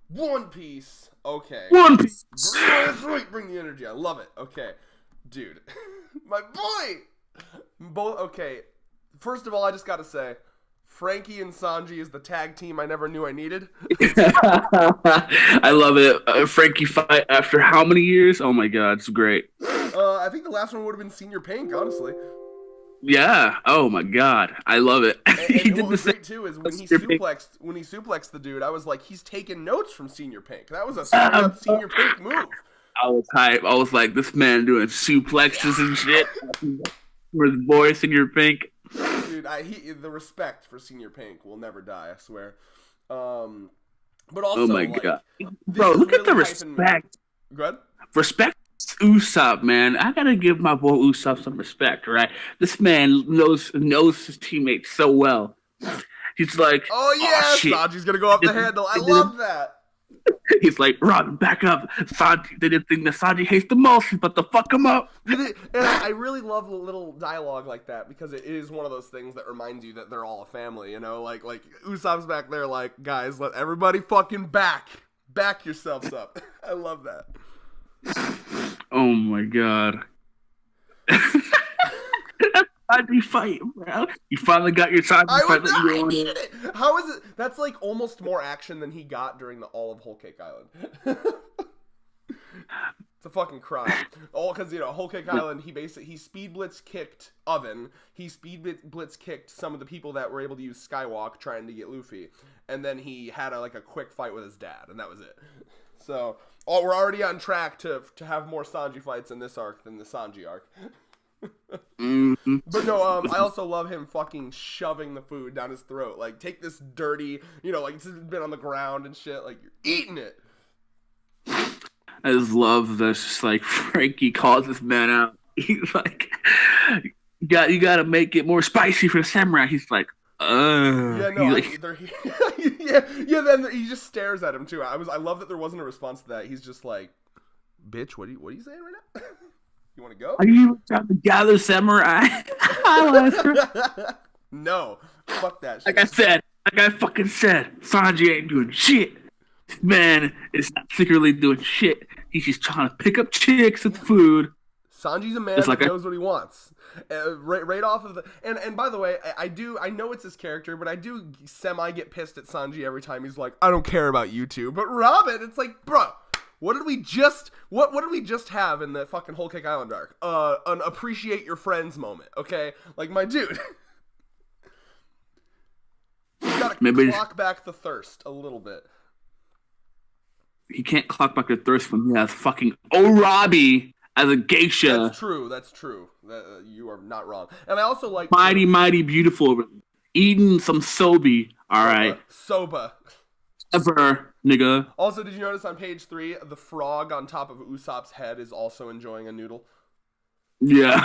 One Piece. Okay. One Piece. That's right. Bring the energy. I love it. Okay, dude, my boy. Both. Okay. First of all, I just gotta say, Franky and Sanji is the tag team I never knew I needed. I love it. Frankie fight after how many years? Oh my god, it's great. I think the last one would have been Senior Pink, honestly. Yeah. Oh my god, I love it. He And did what the was same. great too is when he suplexed the dude, I was like, he's taking notes from Senior Pink. That was a straight up Senior Pink move. I was hype. I was like, this man doing suplexes and shit. For his voice in your pink. Dude, the respect for Senior Pink will never die. I swear. But also, Oh my like, god, this bro! is Look at the really hyping me. respect. Go ahead. Respect Usopp, man. I gotta give my boy Usopp some respect, right? This man knows his teammates so well. He's like, Oh yeah, shit. Sanji's gonna go up the handle. I love that. He's like, Robin, back up. Sanji, they did the thing that Sanji hates the most. He's about to fuck him up. And I really love a little dialogue like that because it is one of those things that reminds you that they're all a family, you know? Like Usopp's back there like, guys, let everybody fucking back yourselves up. I love that. Oh my god. Sanji fight, bro. You finally got your Sanji fight that you I wanted. needed it. How is it? That's like almost more action than he got during all of Whole Cake Island. It's a fucking crime. All because, Whole Cake Island, he speed blitz kicked Oven. He speed blitz kicked some of the people that were able to use Skywalk trying to get Luffy. And then he had a quick fight with his dad, and that was it. So, we're already on track to have more Sanji fights in this arc than the Sanji arc. Mm-hmm. But no, I also love him fucking shoving the food down his throat. Like, take this dirty, it's been on the ground and shit. Like, you're eating it. I just love this. Just like Frankie calls this man out. He's like, you gotta make it more spicy for the samurai. He's like, Yeah, no, like, yeah. Then he just stares at him too. I love that there wasn't a response to that. He's just like, "Bitch, what are you saying right now? You want to go? are you trying to gather samurai? No, fuck that shit." Like I fucking said, Sanji ain't doing shit. This man is not secretly doing shit. He's just trying to pick up chicks with food. Sanji's a man that knows what he wants. Right off of the and by the way, I know it's his character, but I do semi get pissed at Sanji every time he's like, I don't care about you two. But Robin, it's like, bro, what did we just have in the fucking Whole Cake Island arc? An appreciate your friends moment, okay? Like, my dude. You gotta clock back the thirst a little bit. He can't clock back the thirst when he has fucking Robbie as a geisha. That's true. You are not wrong. And I also like mighty beautiful. Eating some sobi. All right. Soba. Ever, nigga. Also, did you notice on page 3, the frog on top of Usopp's head is also enjoying a noodle? Yeah.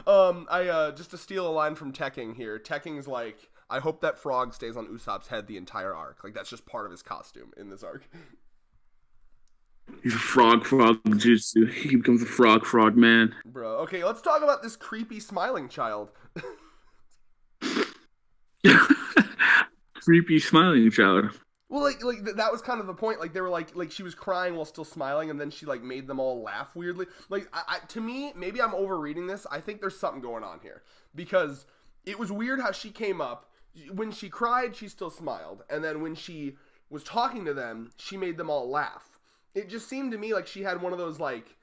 I just to steal a line from Tekking here. Tekking's like, I hope that frog stays on Usopp's head the entire arc. Like, that's just part of his costume in this arc. He's a frog jutsu. He becomes a frog man. Bro, okay, let's talk about this creepy smiling child. Creepy smiling child. Well, like that was kind of the point. Like, they were like she was crying while still smiling, and then she like made them all laugh weirdly. Like, to me, maybe I'm overreading this. I think there's something going on here because it was weird how she came up. When she cried, she still smiled, and then when she was talking to them, she made them all laugh. It just seemed to me like she had one of those like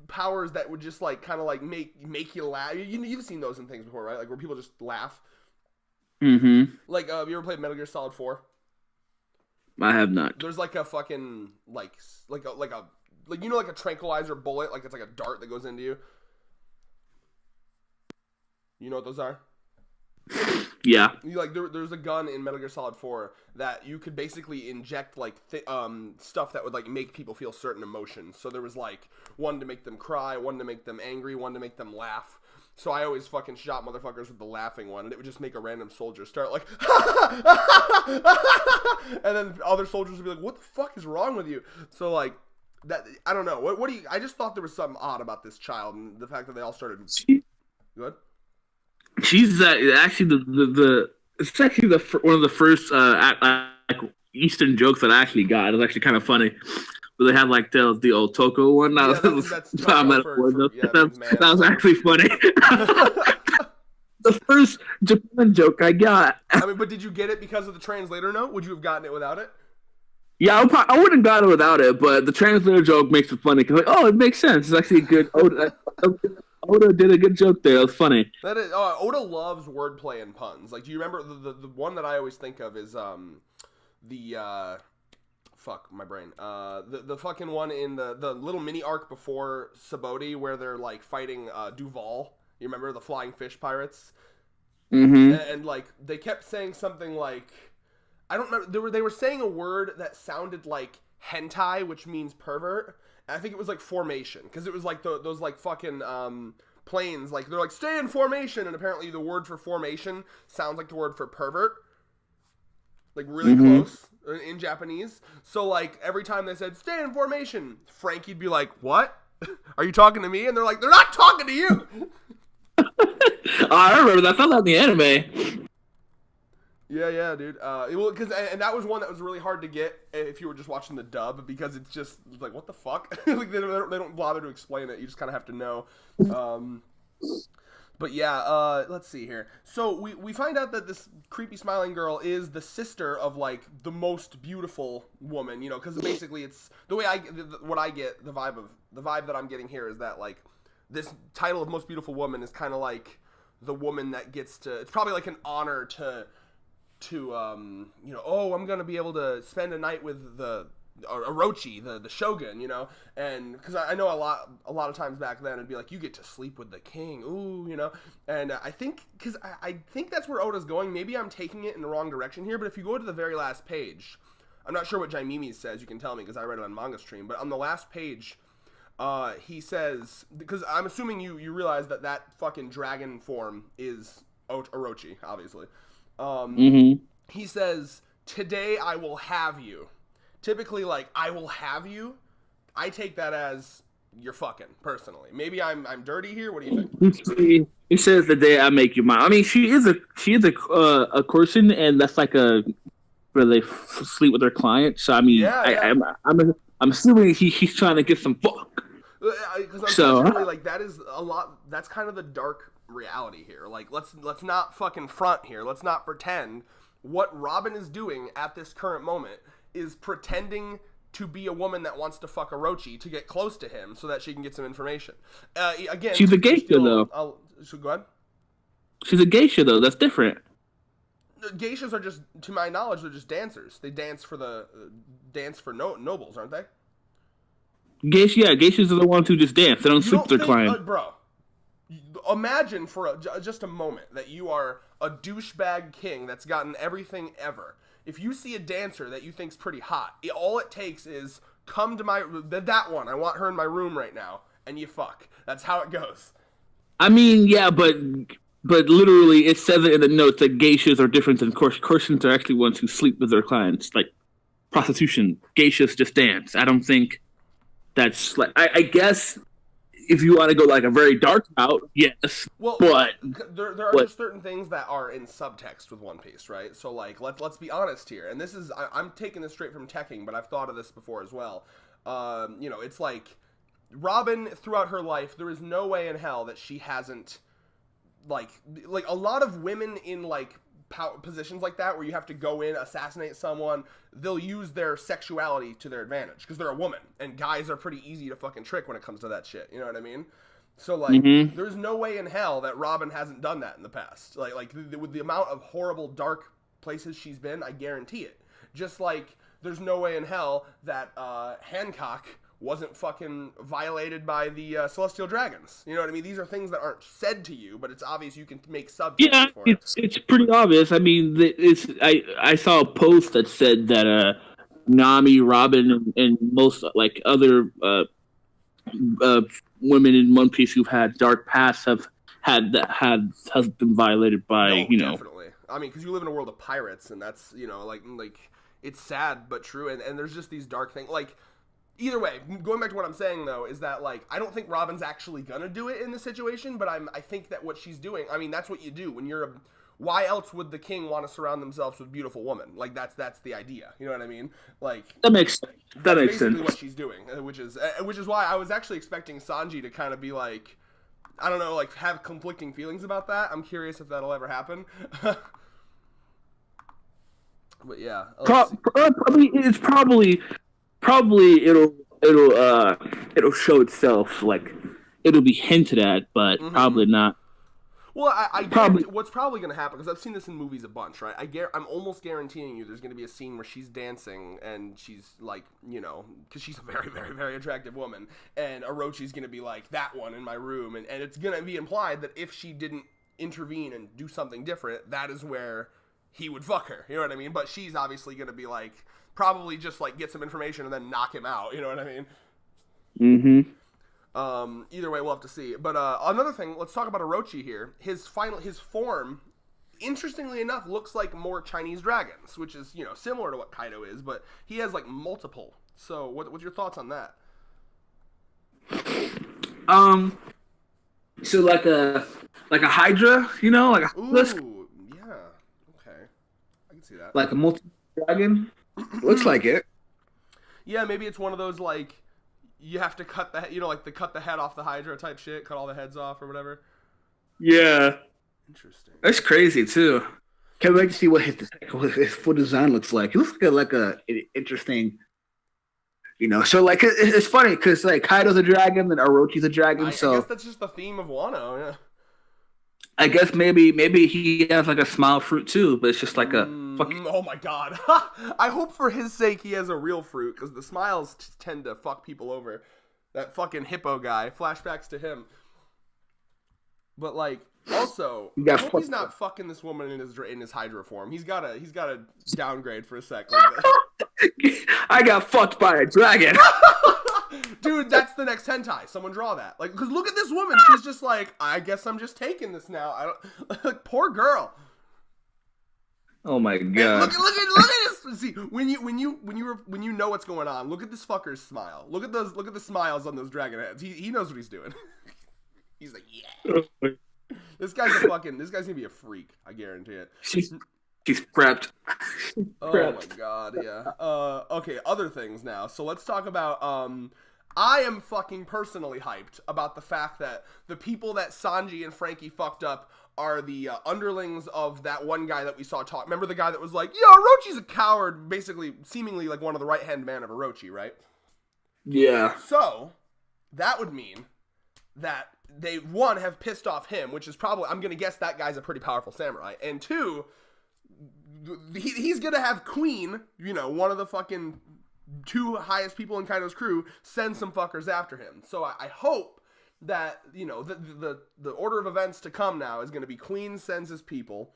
powers that would just like kind of like make you laugh. You've seen those in things before, right? Like where people just laugh. Mm-hmm. Like, have you ever played Metal Gear Solid 4? I have not. There's like a fucking like a tranquilizer bullet, like it's like a dart that goes into you. You know what those are? Yeah. There's a gun in Metal Gear Solid 4 that you could basically inject like stuff that would like make people feel certain emotions. So there was like one to make them cry, one to make them angry, one to make them laugh. So I always fucking shot motherfuckers with the laughing one, and it would just make a random soldier start like, and then other soldiers would be like, "What the fuck is wrong with you?" So like that, I don't know. What do you? I just thought there was something odd about this child and the fact that they all started. Good. She's actually it's actually one of the first like Eastern jokes that I actually got. It was actually kind of funny. But they had like the O-Toko one. Yeah, that's Toko that was actually funny. The first Japan joke I got. I mean, but did you get it because of the translator note? Would you have gotten it without it? Yeah, I wouldn't have gotten it without it, but the translator joke makes it funny because, like, oh, it makes sense. It's actually a good. Oda did a good joke there. It was funny. That is, Oda loves wordplay and puns. Like, do you remember the one that I always think of is fuck my brain. The fucking one in the little mini arc before Sabaody where they're like fighting Duval. You remember the flying fish pirates? Mm-hmm. And like they kept saying something like, I don't remember. They were saying a word that sounded like hentai, which means pervert. And I think it was like formation, because it was like those like fucking planes. Like they're like stay in formation, and apparently the word for formation sounds like the word for pervert. Like really close in Japanese. So like every time they said stay in formation, Franky'd be like, "What? Are you talking to me?" And they're like, "They're not talking to you." I remember that. I found that in the anime. Yeah, dude. And that was one that was really hard to get if you were just watching the dub, because it's just like, what the fuck? Like they don't bother to explain it. You just kind of have to know. But yeah, let's see here. So we find out that this creepy smiling girl is the sister of like the most beautiful woman, you know, because basically it's the way what I get the vibe that I'm getting here is that like this title of most beautiful woman is kind of like the woman that gets to. It's probably like an honor to you know, oh, I'm gonna be able to spend a night with the Orochi, the shogun, you know, and because I know a lot of times back then it'd be like, you get to sleep with the king, ooh, you know, and I think because I think that's where Oda's going. Maybe I'm taking it in the wrong direction here, but if you go to the very last page, I'm not sure what Jaimimi says. You can tell me because I read it on Manga Stream, but on the last page, he says, because I'm assuming you realize that fucking dragon form is Orochi, obviously. He says, "Today I will have you." Typically, like, "I will have you," I take that as you're fucking, personally. Maybe I'm dirty here. What do you think? He says, "The day I make you mine." I mean, she is a person, and that's like where they sleep with their clients. So I mean, yeah. I'm assuming he's trying to get some fuck. Because unfortunately, like that is a lot. That's kind of the dark reality here. Like let's not fucking front here. Let's not pretend. What Robin is doing at this current moment is pretending to be a woman that wants to fuck Orochi to get close to him so that she can get some information. Again, she's a geisha though. So go ahead. She's a geisha though. That's different. Geishas are just, to my knowledge, they're just dancers. They dance for nobles, aren't they? Geishas are the ones who just dance. They don't sleep with their client. Bro, imagine for just a moment that you are a douchebag king that's gotten everything ever. If you see a dancer that you think's pretty hot, all it takes is come to that one. I want her in my room right now, and you fuck. That's how it goes. I mean, yeah, but literally, it says it in the notes that geishas are different than Corsins are actually ones who sleep with their clients, like prostitution. Geishas just dance. I don't think that's like. I guess. If you want to go like a very dark route, yes. Well, but there are just certain things that are in subtext with One Piece, right? So like, let's be honest here, and this is I'm taking this straight from teching, but I've thought of this before as well. You know, it's like Robin throughout her life, there is no way in hell that she hasn't like a lot of women in like positions like that where you have to go in, assassinate someone, they'll use their sexuality to their advantage because they're a woman, and guys are pretty easy to fucking trick when it comes to that shit, you know what I mean? So like there's no way in hell that Robin hasn't done that in the past, like with the amount of horrible dark places she's been, I guarantee it. Just like there's no way in hell that Hancock wasn't fucking violated by the Celestial Dragons. You know what I mean? These are things that aren't said to you, but it's obvious you can make subtext for it. It's pretty obvious. I mean, I saw a post that said that Nami, Robin, and most like other women in One Piece who've had dark pasts has been violated by definitely. I mean, because you live in a world of pirates, and that's like it's sad but true, and there's just these dark things like. Either way, going back to what I'm saying, though, is that, like, I don't think Robin's actually gonna do it in this situation, but I think that what she's doing, I mean, that's what you do. When you're why else would the king want to surround themselves with beautiful women? Like that's the idea. You know what I mean? Like That makes sense. That makes basically sense. what she's doing, which is why I was actually expecting Sanji to kind of be like, I don't know, like have conflicting feelings about that. I'm curious if that'll ever happen. But yeah, probably it'll show itself, like it'll be hinted at, but probably not. Well, I probably what's probably going to happen, because I've seen this in movies a bunch, right? I'm almost guaranteeing you there's going to be a scene where she's dancing and she's like, you know, because she's a very, very, very attractive woman, and Orochi's going to be like, that one in my room, and it's going to be implied that if she didn't intervene and do something different, that is where he would fuck her, you know what I mean? But she's obviously going to be like, probably just like get some information and then knock him out, you know what I mean? Mm-hmm. Either way, we'll have to see. But another thing, let's talk about Orochi here. His form, interestingly enough, looks like more Chinese dragons, which is, you know, similar to what Kaido is, but he has like multiple. So, what's your thoughts on that? So like a Hydra, you know, like a Husk, yeah, okay, I can see that. like a multi-dragon. Looks like it. Yeah, maybe it's one of those like, you have to cut the, you know, like the cut the head off the Hydra type shit, cut all the heads off or whatever. Yeah. Interesting. That's crazy too. Can't wait to see what his full design looks like. He looks like an interesting, you know. So like it's funny because like Kaido's a dragon and Orochi's a dragon. I guess that's just the theme of Wano. Yeah. I guess maybe he has like a smile fruit too, but it's just like a fucking. Oh my god! I hope for his sake he has a real fruit, because the smiles tend to fuck people over. That fucking hippo guy. Flashbacks to him. But like, also, I hope he's not fucking this woman in his Hydra form. He's gotta downgrade for a sec. Like I got fucked by a dragon. Dude, that's the next hentai. Someone draw that. Like, because look at this woman. She's just like, I guess I'm just taking this now. I don't. Like, poor girl. Oh my god! And look at this. See, when you know what's going on, look at this fucker's smile. Look at the smiles on those dragon heads. He knows what he's doing. He's like, yeah. This guy's gonna be a freak. I guarantee it. She's prepped. Oh my god, yeah. Okay, other things now. So let's talk about I am fucking personally hyped about the fact that the people that Sanji and Franky fucked up are the underlings of that one guy that we saw talk. Remember the guy that was like, "Yo, Orochi's a coward," basically, seemingly like one of the right-hand man of Orochi, right? Yeah. So that would mean that they, one, have pissed off him, which is probably, I'm gonna guess that guy's a pretty powerful samurai, and two, he's gonna have Queen, you know, one of the fucking two highest people in Kaido's crew, send some fuckers after him. So I hope that, you know, the order of events to come now is gonna be Queen sends his people.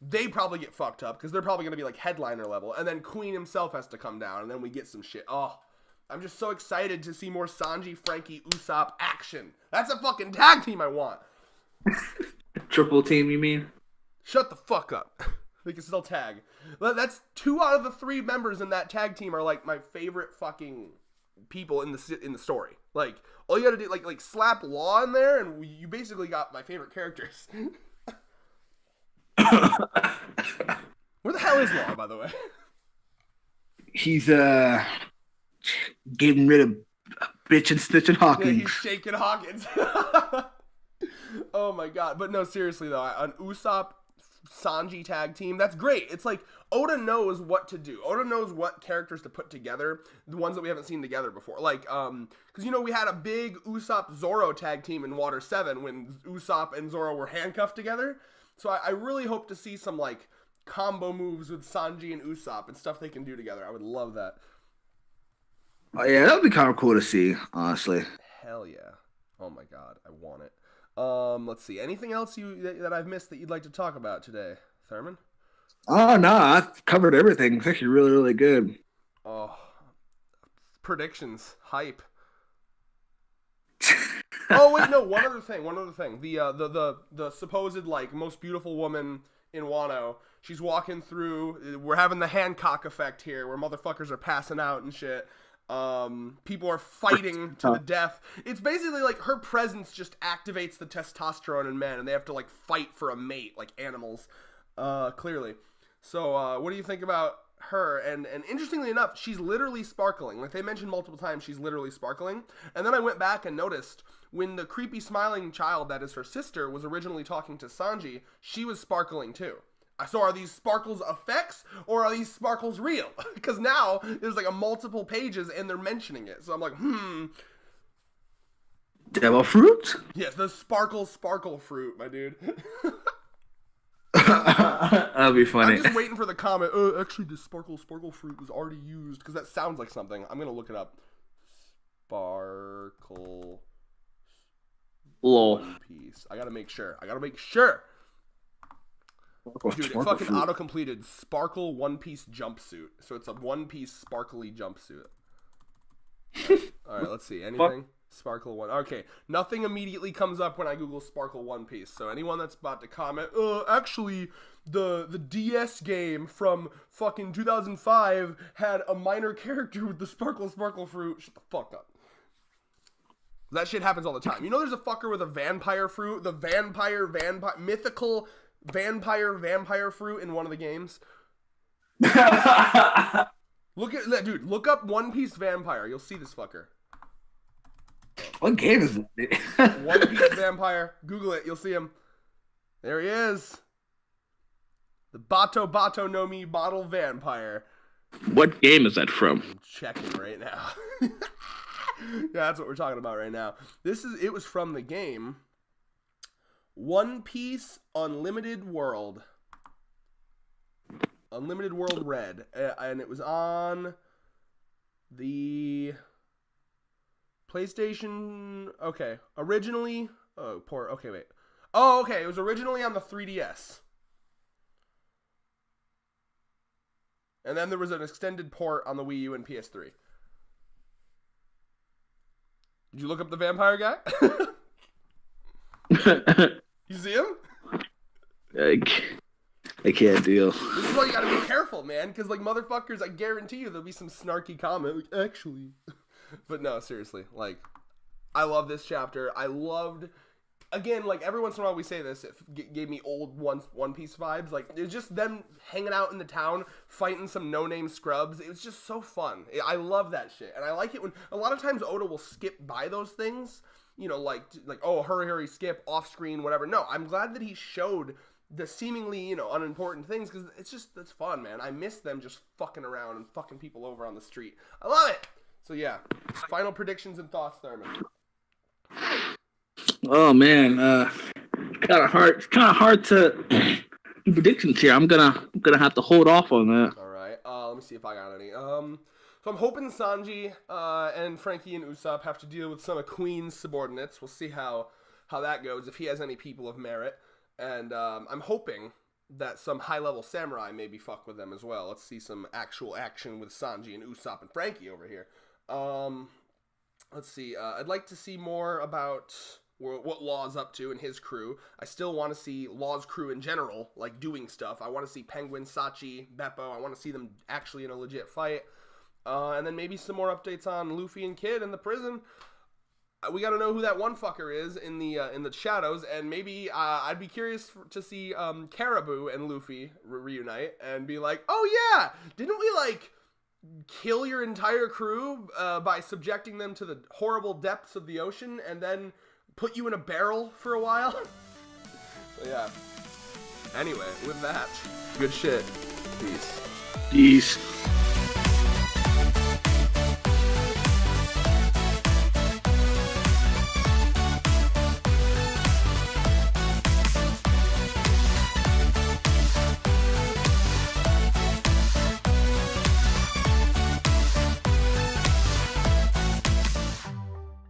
They probably get fucked up because they're probably gonna be like headliner level, and then Queen himself has to come down, and then we get some shit. Oh, I'm just so excited to see more Sanji, Franky, Usopp action. That's a fucking tag team I want. Triple team, you mean? Shut the fuck up. They can still tag. That's 2 out of the 3 members in that tag team are like my favorite fucking people in the story. Like, all you gotta do, like slap Law in there, and you basically got my favorite characters. Where the hell is Law, by the way? He's getting rid of bitch and Stitch and Hawkins. Yeah, he's shaking Hawkins. Oh my god. But no, seriously though, an Usopp Sanji tag team, that's great. It's like Oda knows what to do. Oda knows what characters to put together, the ones that we haven't seen together before. Like, because, you know, we had a big Usopp Zoro tag team in Water 7 when Usopp and Zoro were handcuffed together. So I really hope to see some, like, combo moves with Sanji and Usopp and stuff they can do together. I would love that. Oh yeah, that would be kind of cool to see, honestly. Hell yeah. Oh my god, I want it. Let's see. Anything else that I've missed that you'd like to talk about today, Thurman? Oh no, I've covered everything. It's actually really, really good. Oh, predictions, hype. Oh wait, no. One other thing. The supposed like most beautiful woman in Wano. She's walking through. We're having the Hancock effect here, where motherfuckers are passing out and shit. People are fighting to the death. It's basically like her presence just activates the testosterone in men, and they have to like fight for a mate like animals. Clearly. So, what do you think about her? And interestingly enough, she's literally sparkling. Like they mentioned multiple times, she's literally sparkling. And then I went back and noticed when the creepy smiling child that is her sister was originally talking to Sanji, she was sparkling too. So are these sparkles effects or are these sparkles real? Because now there's like a multiple pages and they're mentioning it. So I'm like, Devil fruit? Yes, the sparkle fruit, my dude. That'll be funny. I'm just waiting for the comment. Actually, the sparkle fruit was already used because that sounds like something. I'm gonna look it up. Sparkle. Lol. One Piece. I gotta make sure. Dude, it fucking auto-completed Sparkle One Piece jumpsuit. So it's a One Piece sparkly jumpsuit. Alright, let's see. Anything? Sparkle One. Okay, nothing immediately comes up when I Google Sparkle One Piece. So anyone that's about to comment, actually, the DS game from fucking 2005 had a minor character with the sparkle fruit. Shut the fuck up. That shit happens all the time. You know there's a fucker with a vampire fruit? The mythical vampire fruit in one of the games. Look up One Piece Vampire. You'll see this fucker. What game is it? One Piece Vampire. Google it. You'll see him. There he is. The Bato no Mi Bottle Vampire. What game is that from? I'm checking right now. Yeah, that's what we're talking about right now. It was from the game One Piece Unlimited World. Unlimited World Red. And it was on the PlayStation. Okay. Originally. Oh, poor. Okay, wait. Oh, okay. It was originally on the 3DS. And then there was an extended port on the Wii U and PS3. Did you look up the vampire guy? You see him? I can't deal. This is why you gotta be careful, man. Because, like, motherfuckers, I guarantee you there'll be some snarky comment. Like, actually. But no, seriously. Like, I love this chapter. I loved... Again, like, every once in a while we say this. It gave me old One Piece vibes. Like, it was just them hanging out in the town, fighting some no-name scrubs. It was just so fun. I love that shit. And I like it when... A lot of times Oda will skip by those things. You know, like oh, hurry, skip, off-screen, whatever. No, I'm glad that he showed the seemingly, you know, unimportant things. Because it's fun, man. I miss them just fucking around and fucking people over on the street. I love it! So, yeah. Final predictions and thoughts, Thurman. Oh man, kind of hard. It's kind of hard to do predictions here. I'm gonna have to hold off on that. All right. Let me see if I got any. So I'm hoping Sanji and Franky and Usopp have to deal with some of Queen's subordinates. We'll see how that goes. If he has any people of merit, and I'm hoping that some high-level samurai maybe fuck with them as well. Let's see some actual action with Sanji and Usopp and Franky over here. Let's see. I'd like to see more about what Law's up to and his crew. I still want to see Law's crew in general, like, doing stuff. I want to see Penguin, Sachi, Beppo. I want to see them actually in a legit fight. And then maybe some more updates on Luffy and Kid in the prison. We got to know who that one fucker is in the shadows, and maybe I'd be curious to see Caribou and Luffy reunite and be like, oh yeah, didn't we, like, kill your entire crew by subjecting them to the horrible depths of the ocean and then put you in a barrel for a while? So yeah. Anyway, with that, good shit. Peace.